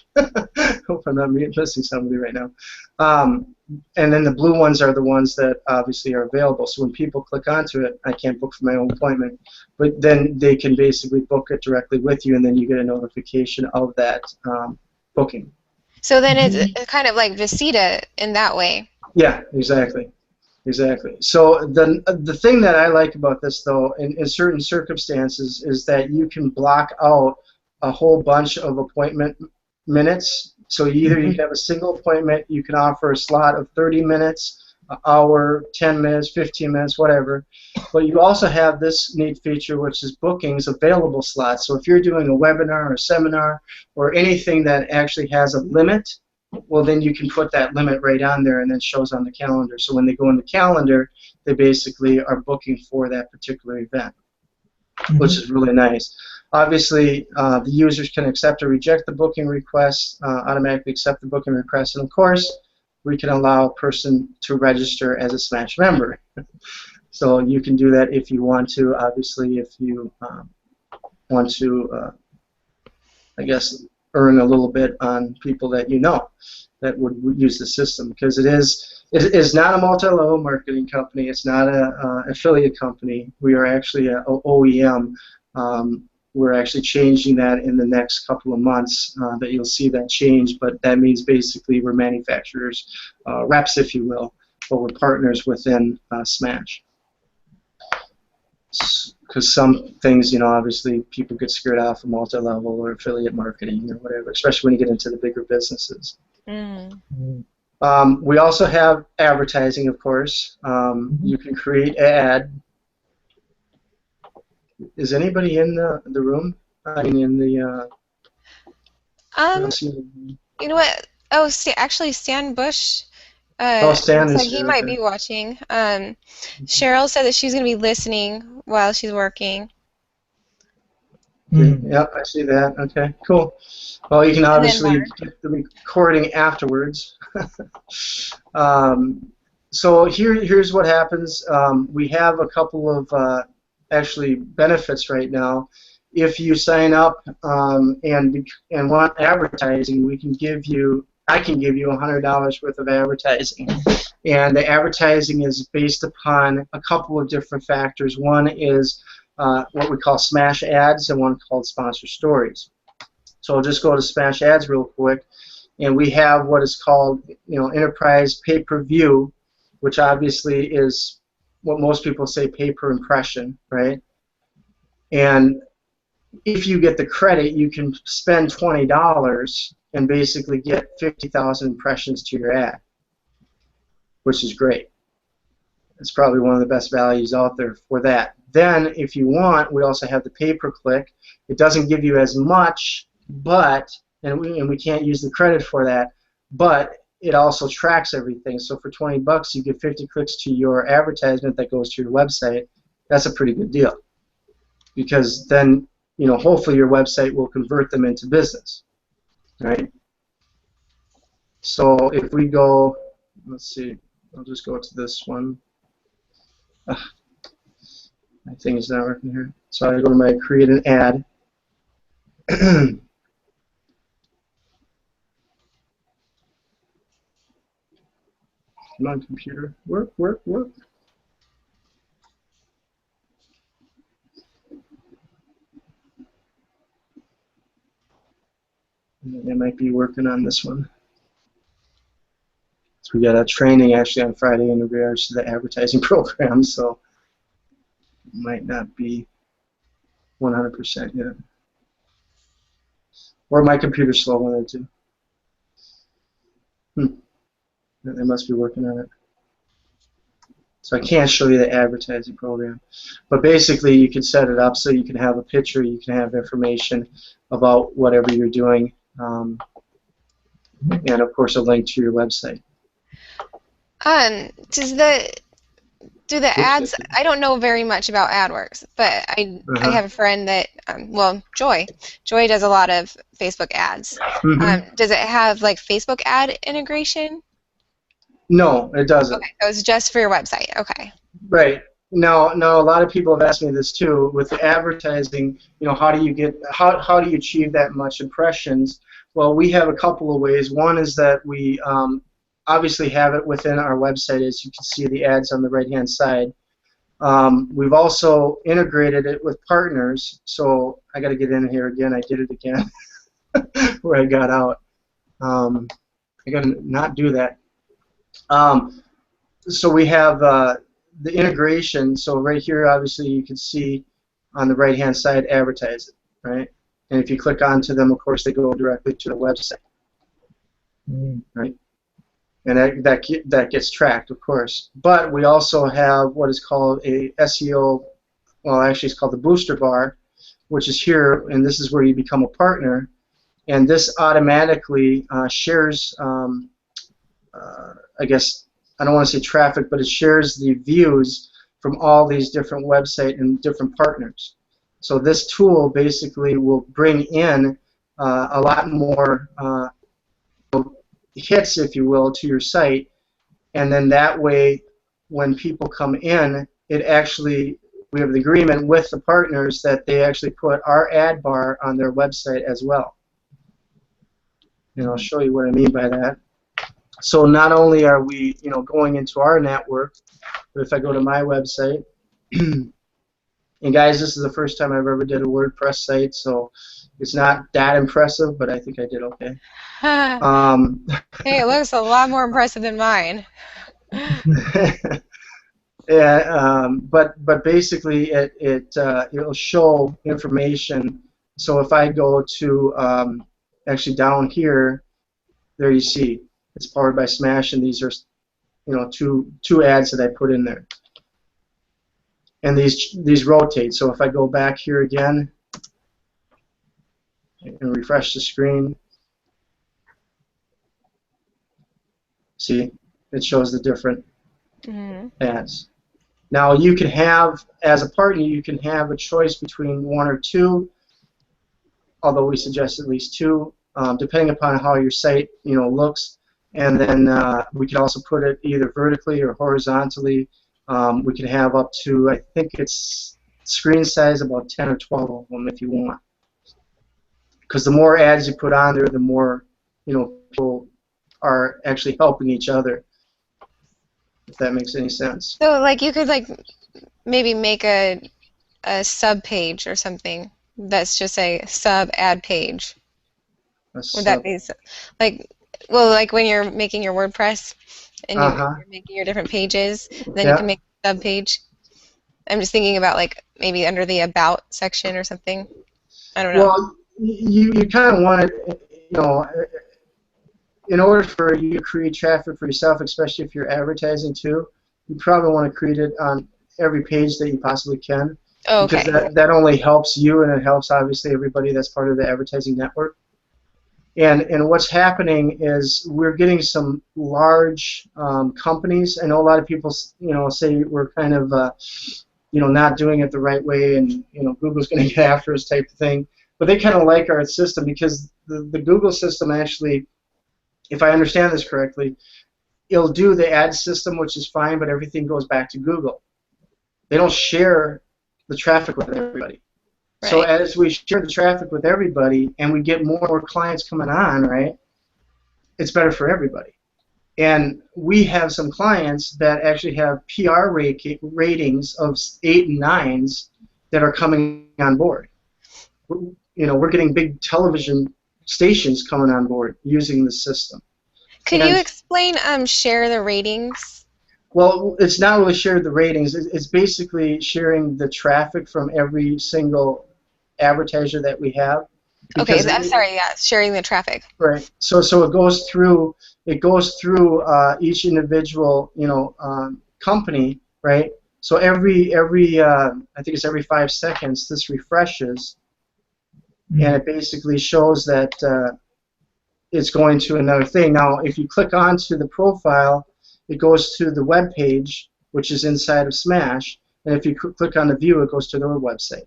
Hope I'm not missing somebody right now. And then the blue ones are the ones that obviously are available. So when people click onto it, I can't book for my own appointment, but then they can basically book it directly with you, and then you get a notification of that booking. So then it's kind of like Visita in that way. Yeah, exactly. Exactly. So the thing that I like about this, though, in certain circumstances, is that you can block out a whole bunch of appointment minutes. So either you Mm-hmm. can have a single appointment, you can offer a slot of 30 minutes, an hour, 10 minutes, 15 minutes, whatever. But you also have this neat feature, which is bookings available slots. So if you're doing a webinar or a seminar or anything that actually has a limit, well, then you can put that limit right on there and then shows on the calendar. So when they go in the calendar, they basically are booking for that particular event, which is really nice. Obviously, the users can accept or reject the booking request, automatically accept the booking request, and of course, we can allow a person to register as a Smash member. So you can do that if you want to. Obviously, if you want to, I guess, earn a little bit on people that you know that would use the system, because it is not a multi-level marketing company. It's not a affiliate company. We are actually a OEM. We're actually changing that in the next couple of months. That you'll see that change, but that means basically we're manufacturers, reps, if you will, but we're partners within Smash. Because some things, obviously people get scared off of multi-level or affiliate marketing or whatever, especially when you get into the bigger businesses. Mm. We also have advertising, of course. You can create an ad. Is anybody in the room? I mean, in the. Um, you know what? Oh, actually, Stan Bush. Stan Looks is like he here. might Okay. be watching. Cheryl said that she's going to be listening while she's working. Okay. Yep, I see that. Okay, cool. Well, you can And then obviously Mark. get the recording afterwards. So here's what happens. We have a couple of actually benefits right now. If you sign up and want advertising, I can give you $100 worth of advertising, and the advertising is based upon a couple of different factors. One is what we call smash ads, and one called sponsor stories. So I'll just go to smash ads real quick, and we have what is called, enterprise pay-per-view, which obviously is what most people say pay per impression, right? And if you get the credit, you can spend $20 and basically get 50,000 impressions to your ad, which is great. It's probably one of the best values out there for that. Then, if you want, we also have the pay-per-click. It doesn't give you as much, but and we can't use the credit for that, but it also tracks everything. So for $20, you get 50 clicks to your advertisement that goes to your website. That's a pretty good deal, because then hopefully your website will convert them into business, right? So if we go, let's see, I'll just go to this one. My thing is not working here. So I go to my create an ad. Come on, computer. Work, work, work. They might be working on this one. So we got a training actually on Friday in regards to the advertising program, so it might not be 100% yet. Or my computer's slow on it too. They must be working on it. So I can't show you the advertising program. But basically you can set it up so you can have a picture, you can have information about whatever you're doing, and of course a link to your website. Do the ads, I don't know very much about AdWorks, but I have a friend that, well, Joy does a lot of Facebook ads. Does it have like Facebook ad integration? No, it doesn't. Okay, so it's just for your website. Okay. Right. Now, a lot of people have asked me this too. With the advertising, how do you achieve that much impressions? Well, we have a couple of ways. One is that we obviously have it within our website, as you can see the ads on the right-hand side. We've also integrated it with partners. So I got to get in here again. I did it again where I got out. I got to not do that. So we have the integration. So right here, obviously, you can see on the right-hand side, advertise it, right? And if you click onto them, of course, they go directly to the website, right? And that gets tracked, of course. But we also have what is called a SEO, well, actually it's called the booster bar, which is here, and this is where you become a partner. And this automatically shares, I guess, I don't want to say traffic, but it shares the views from all these different websites and different partners. So this tool basically will bring in a lot more hits, if you will, to your site, and then that way when people come in, we have the agreement with the partners that they actually put our ad bar on their website as well. And I'll show you what I mean by that. So not only are we going into our network, but if I go to my website, and guys, this is the first time I've ever did a WordPress site, so it's not that impressive, but I think I did okay. Hey, it looks a lot more impressive than mine. Yeah, but basically it'll show information. So if I go to actually down here, there you see it's powered by Smash, and these are, you know, two ads that I put in there. And these rotate. So if I go back here again and refresh the screen, see, it shows the different ads. Now you can have, as a partner, you can have a choice between one or two, although we suggest at least two, depending upon how your site, you know, looks. And then we can also put it either vertically or horizontally. We can have up to, I think it's screen size about 10 or 12 of them if you want. Because the more ads you put on there, the more, you know, people are actually helping each other, if that makes any sense. So like you could like maybe make a sub page or something that's just a sub ad page. Would that be like, well, like when you're making your WordPress and you're making your different pages, then you can make a sub page. I'm just thinking about like maybe under the about section or something. I don't know. Well, you kind of want it, you know, in order for you to create traffic for yourself, especially if you're advertising too, you probably want to create it on every page that you possibly can. Oh, okay. Because that only helps you, and it helps obviously everybody that's part of the advertising network. And what's happening is we're getting some large companies. I know a lot of people, you know, say we're kind of, you know, not doing it the right way, and you know, Google's going to get after us type of thing. But they kind of like our system because the Google system actually, if I understand this correctly, it'll do the ad system, which is fine, but everything goes back to Google. They don't share the traffic with everybody. Right. So as we share the traffic with everybody and we get more and more clients coming on, right, it's better for everybody. And we have some clients that actually have PR ratings of 8 and 9s that are coming on board. You know, we're getting big television stations coming on board using the system. Could you explain share the ratings? Well, it's not really share the ratings. It's basically sharing the traffic from every single advertiser that we have. Okay, I'm sorry. Yeah, sharing the traffic. Right. So it goes through each individual, you know, company, right? So every I think it's every 5 seconds this refreshes, and it basically shows that it's going to another thing. Now, if you click onto the profile, it goes to the web page, which is inside of Smash, and if you click on the view, it goes to their website.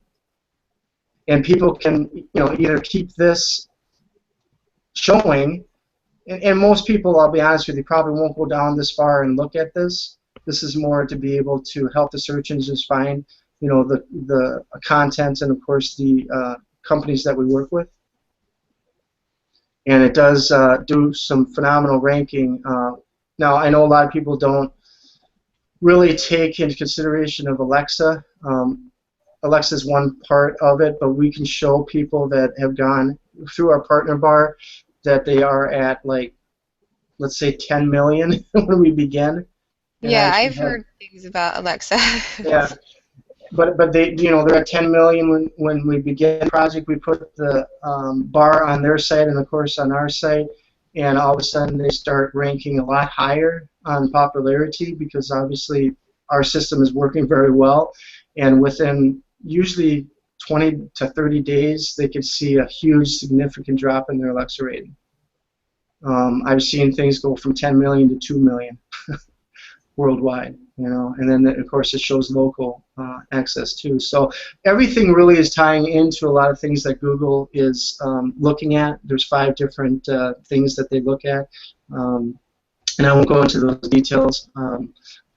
And people can, you know, either keep this showing, and most people, I'll be honest with you, probably won't go down this far and look at this. This is more to be able to help the search engines find, you know, the content and of course the companies that we work with. And it does do some phenomenal ranking. Now, I know a lot of people don't really take into consideration of Alexa. Alexa is one part of it, but we can show people that have gone through our partner bar that they are at, like, let's say 10 million when we begin. Yeah, I've heard things about Alexa. Yeah, but they, you know, they're at 10 million when we begin the project. We put the bar on their site and of course on our site, and all of a sudden they start ranking a lot higher on popularity because obviously our system is working very well, and within usually 20 to 30 days they can see a huge significant drop in their Alexa rating. I've seen things go from 10 million to 2 million worldwide, you know, and then of course it shows local access too. So everything really is tying into a lot of things that Google is looking at. There's 5 different things that they look at, and I won't go into those details,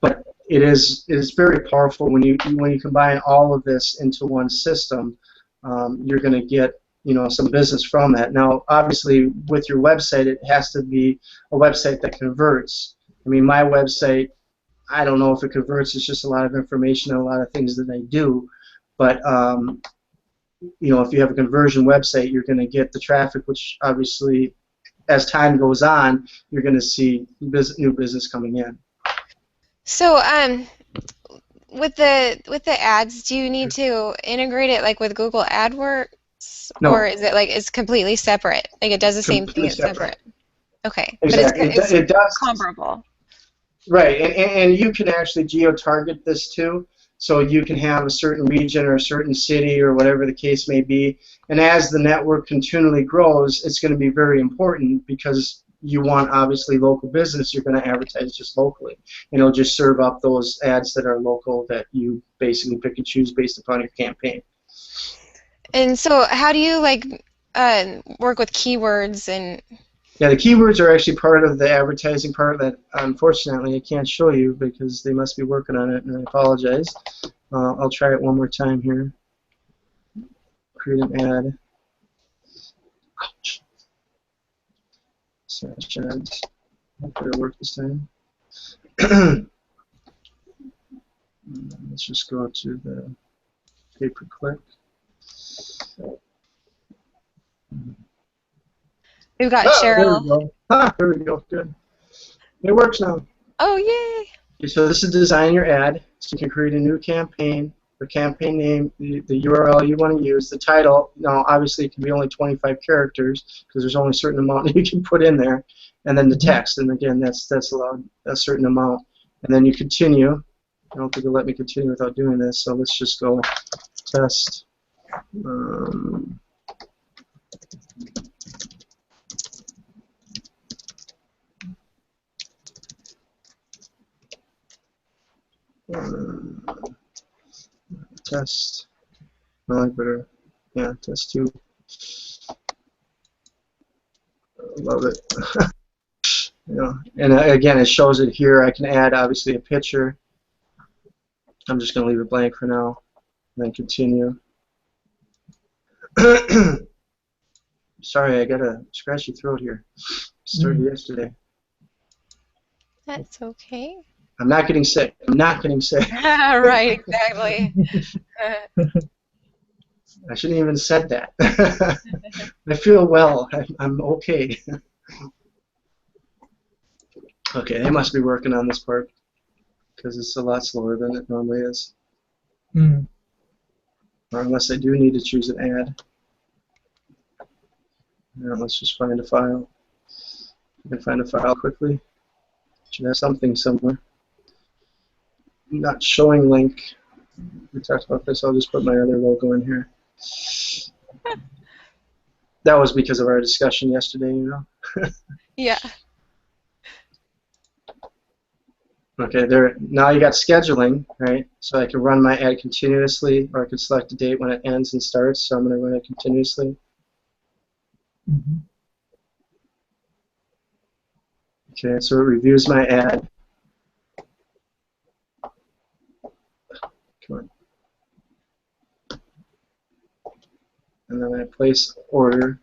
but it is very powerful when you combine all of this into one system. You're going to get, you know, some business from that. Now, obviously, with your website, it has to be a website that converts. I mean, my website, I don't know if it converts. It's just a lot of information and a lot of things that I do. But you know, if you have a conversion website, you're going to get the traffic, which obviously, as time goes on, you're going to see new business coming in. So, with the ads, do you need to integrate it like with Google AdWords, no, or is it like it's completely separate? Like it does the same thing, it's separate. Okay, Exactly. but it's It does. comparable. Right, and you can actually geo-target this too, so you can have a certain region or a certain city or whatever the case may be, and as the network continually grows, it's going to be very important because you want obviously local business, you're going to advertise just locally, and it'll just serve up those ads that are local that you basically pick and choose based upon your campaign. And so how do you like work with keywords and... Yeah, the keywords are actually part of the advertising part that unfortunately I can't show you because they must be working on it, and I apologize. I'll try it one more time here. Create an ad. Ouch. Slash ads. Hopefully it'll work this time. Let's just go to the pay-per-click. We've got There Cheryl. we go. There we go. Good. It works now. Oh, yay! Okay, so this is design your ad. So you can create a new campaign, the campaign name, the URL you want to use, the title. Now, obviously, it can be only 25 characters because there's only a certain amount that you can put in there, and then the text. And again, that's allowed a certain amount. And then you continue. I don't think it'll let me continue without doing this. So let's just go test. Test. No, I better. Yeah, test 2. Love it. And again, it shows it here. I can add obviously a picture. I'm just going to leave it blank for now, and then continue. Sorry, I got a scratchy throat here. Started yesterday. That's okay. I'm not getting sick. I'm not getting sick. Right, exactly. I shouldn't even said that. I feel well. I'm okay. Okay, they must be working on this part because it's a lot slower than it normally is. Mm. Or unless I do need to choose an ad. Now let's just find a file. You can find a file quickly. Should have something somewhere. Not showing link. We talked about this. I'll just put my other logo in here. That was because of our discussion yesterday, you know. Yeah. Okay, there. Now you got scheduling, right? So I can run my ad continuously, or I can select a date when it ends and starts. So I'm going to run it continuously. Mm-hmm. Okay, so it reviews my ad. Come on. And then I place order.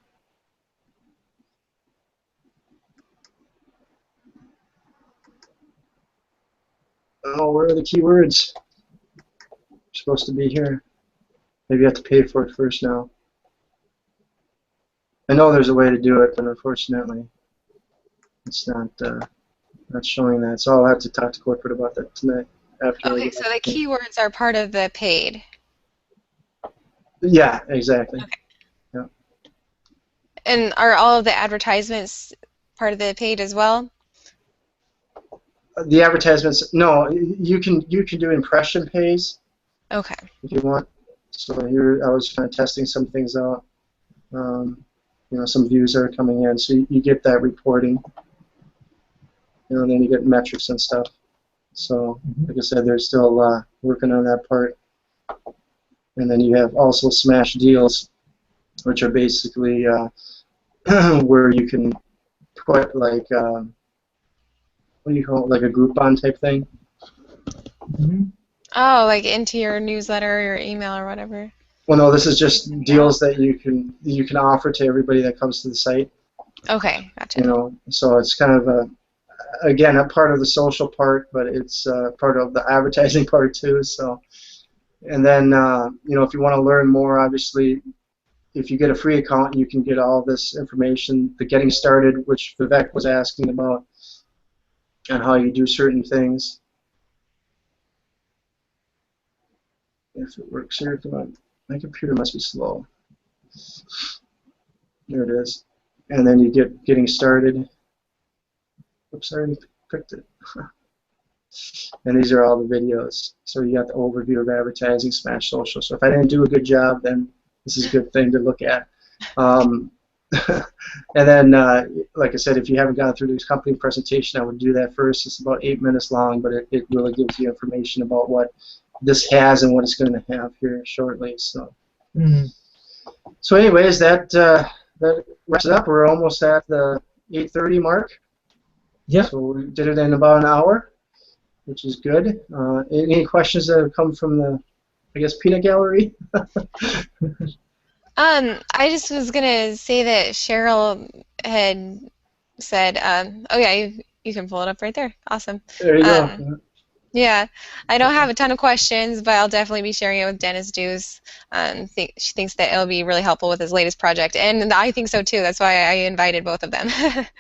Oh, where are the keywords? They're supposed to be here. Maybe you have to pay for it first now. I know there's a way to do it, but unfortunately, it's not showing that. So I'll have to talk to corporate about that tonight. After. Okay, so the keywords are part of the paid. Yeah, exactly. Okay. Yeah. And are all of the advertisements part of the paid as well? The advertisements, no, you can do impression pays. Okay. If you want. So here I was kind of testing some things out. You know, some views are coming in, so you get that reporting. You know, and then you get metrics and stuff. So, like I said, they're still working on that part. And then you have also smash deals, which are basically where you can put like what do you call it, like a Groupon type thing. Mm-hmm. Oh, like into your newsletter or email or whatever. Well, no, this is just deals that you can offer to everybody that comes to the site. Okay, gotcha. You know, so it's kind of again a part of the social part, but it's part of the advertising part too. So, and then you know, if you want to learn more, obviously, if you get a free account, you can get all this information. The getting started, which Vivek was asking about, and how you do certain things. If it works here, come on. My computer must be slow. There it is. And then you get getting started. Oops, I already picked it. And these are all the videos. So you got the overview of advertising, Smash Social. So if I didn't do a good job, then this is a good thing to look at. And then, like I said, if you haven't gone through this company presentation, I would do that first. It's about 8 minutes long, but it really gives you information about what this has and what it's going to have here shortly. So, so anyways, that wraps it up. We're almost at the 8:30 mark. Yeah. So we did it in about an hour, which is good. Any questions that have come from the, I guess, peanut gallery? I just was gonna say that Cheryl had said, oh yeah, you can pull it up right there. Awesome. There you go. Yeah, I don't have a ton of questions, but I'll definitely be sharing it with Dennis Dews. She thinks that it'll be really helpful with his latest project, and I think so too. That's why I invited both of them.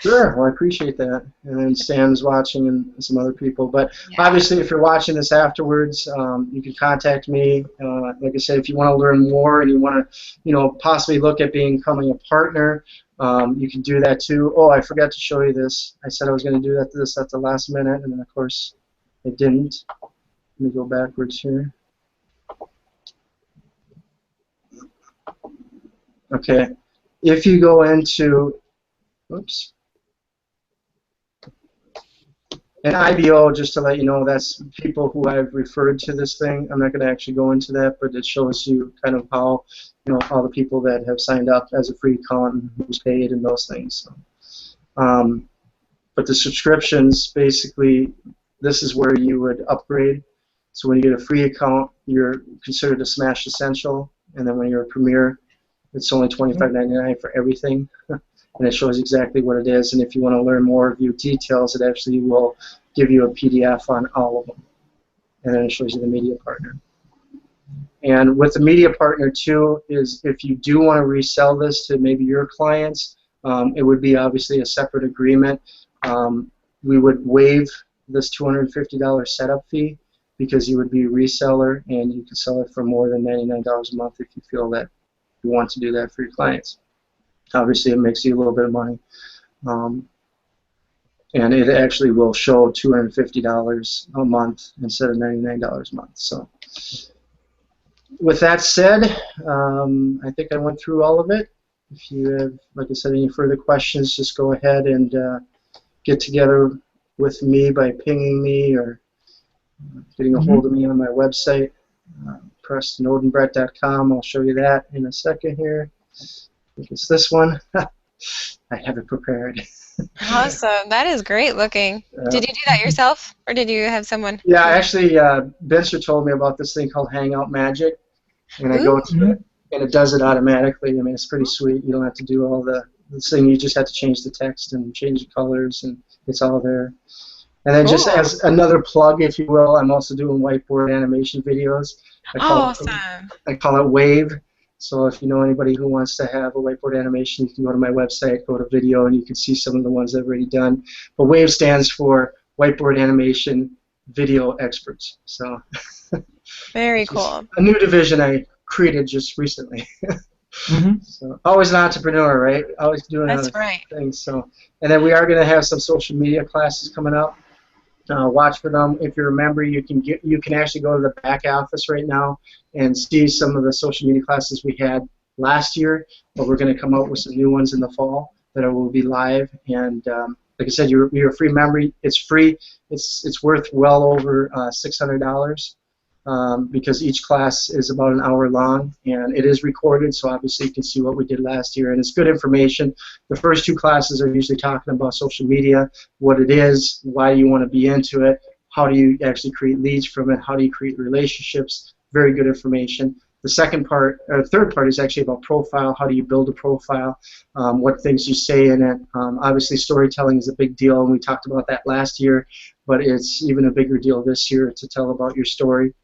Sure, well, I appreciate that. And then Sam's watching and some other people. But yeah. Obviously, if you're watching this afterwards, you can contact me. Like I said, if you want to learn more and you want to, possibly look at becoming a partner, you can do that too. Oh, I forgot to show you this. I said I was going to do this at the last minute, and then of course I didn't. Let me go backwards here. Okay, if you go into, oops, an IBO, just to let you know, that's people who I've referred to this thing. I'm not going to actually go into that, but it shows you kind of how, all the people that have signed up as a free account and who's paid and those things. So, but the subscriptions, basically, this is where you would upgrade. So when you get a free account, you're considered a Smash Essential, and then when you're a Premier, it's only $25.99 for everything, and it shows exactly what it is. And if you want to learn more, view details, it actually will give you a PDF on all of them, and then it shows you the media partner. And with the media partner too, is if you do want to resell this to maybe your clients, it would be obviously a separate agreement. We would waive this $250 setup fee because you would be a reseller and you can sell it for more than $99 a month if you feel that you want to do that for your clients. Obviously, it makes you a little bit of money. And it actually will show $250 a month instead of $99 a month. So with that said, I think I went through all of it. If you have, like I said, any further questions, just go ahead and get together with me by pinging me or getting a hold of me on my website, PrestonOdenbrett.com. I'll show you that in a second here. I think it's this one. I have it prepared. Awesome. That is great looking. Did you do that yourself, or did you have someone? Yeah, actually, Benser told me about this thing called Hangout Magic, and I go to it, and it does it automatically. I mean, it's pretty sweet. You don't have to do all the thing. You just have to change the text and change the colors, and it's all there. And then just as another plug, if you will, I'm also doing whiteboard animation videos. Awesome. I call it Wave. So if you know anybody who wants to have a whiteboard animation, you can go to my website, go to video, and you can see some of the ones I've already done. But Wave stands for Whiteboard Animation Video Experts. So very cool. A new division I created just recently. So always an entrepreneur, right? Always doing other things. So, and then we are going to have some social media classes coming up. Watch for them. If you remember, you can actually go to the back office right now and see some of the social media classes we had last year. But we're going to come out with some new ones in the fall that will be live. And like I said, you're a free member. It's free. It's worth well over $600. Because each class is about an hour long, and it is recorded, so obviously you can see what we did last year, and it's good information. The first two classes are usually talking about social media, what it is, why you want to be into it, how do you actually create leads from it, how do you create relationships, very good information. The second part, or third part, is actually about profile. How do you build a profile? What things you say in it. Obviously, storytelling is a big deal, and we talked about that last year, but it's even a bigger deal this year to tell about your story.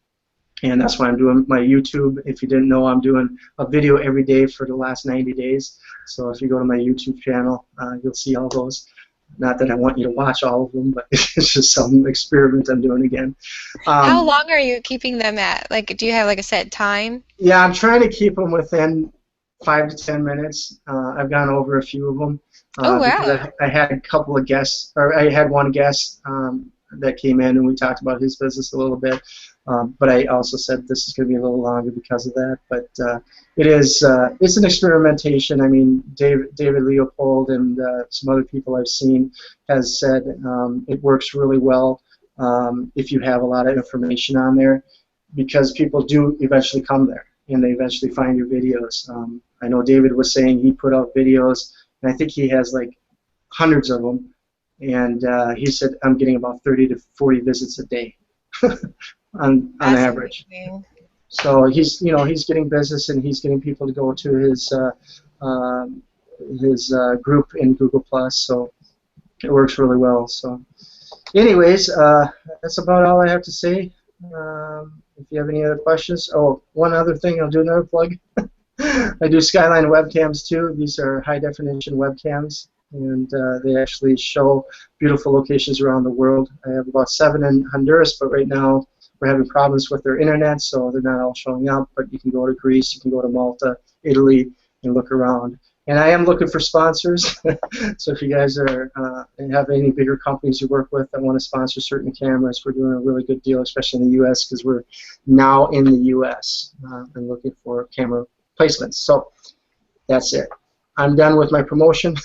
And that's why I'm doing my YouTube. If you didn't know, I'm doing a video every day for the last 90 days. So if you go to my YouTube channel, you'll see all those. Not that I want you to watch all of them, but it's just some experiment I'm doing again. How long are you keeping them at? Like, do you have like a set time? Yeah, I'm trying to keep them within 5 to 10 minutes. I've gone over a few of them. Oh, because wow. I had a couple of guests, or I had one guest that came in and we talked about his business a little bit. But I also said this is going to be a little longer because of that. But it's an experimentation. I mean, David Leopold and some other people I've seen has said it works really well if you have a lot of information on there, because people do eventually come there and they eventually find your videos. I know David was saying he put out videos, and I think he has like hundreds of them, and he said I'm getting about 30 to 40 visits a day on That's average. amazing. So he's getting business, and he's getting people to go to his group in Google Plus. So it works really well. So anyways, that's about all I have to say. If you have any other questions, oh, one other thing, I'll do another plug. I do Skyline webcams too. These are high definition webcams, and they actually show beautiful locations around the world. I have about 7 in Honduras, but right now we're having problems with their internet, so they're not all showing up. But you can go to Greece, you can go to Malta, Italy, and look around. And I am looking for sponsors. So if you guys are have any bigger companies you work with that want to sponsor certain cameras, we're doing a really good deal, especially in the U.S., because we're now in the U.S. And looking for camera placements. So that's it. I'm done with my promotion.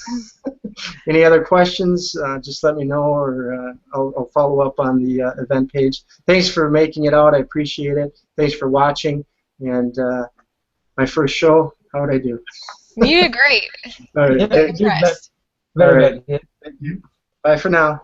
Any other questions, just let me know, or I'll follow up on the event page. Thanks for making it out. I appreciate it. Thanks for watching. And my first show, how would I do? You did great. All right. Yeah, I'm you did that impressed. very All right. well. Yeah. Thank you. Bye for now.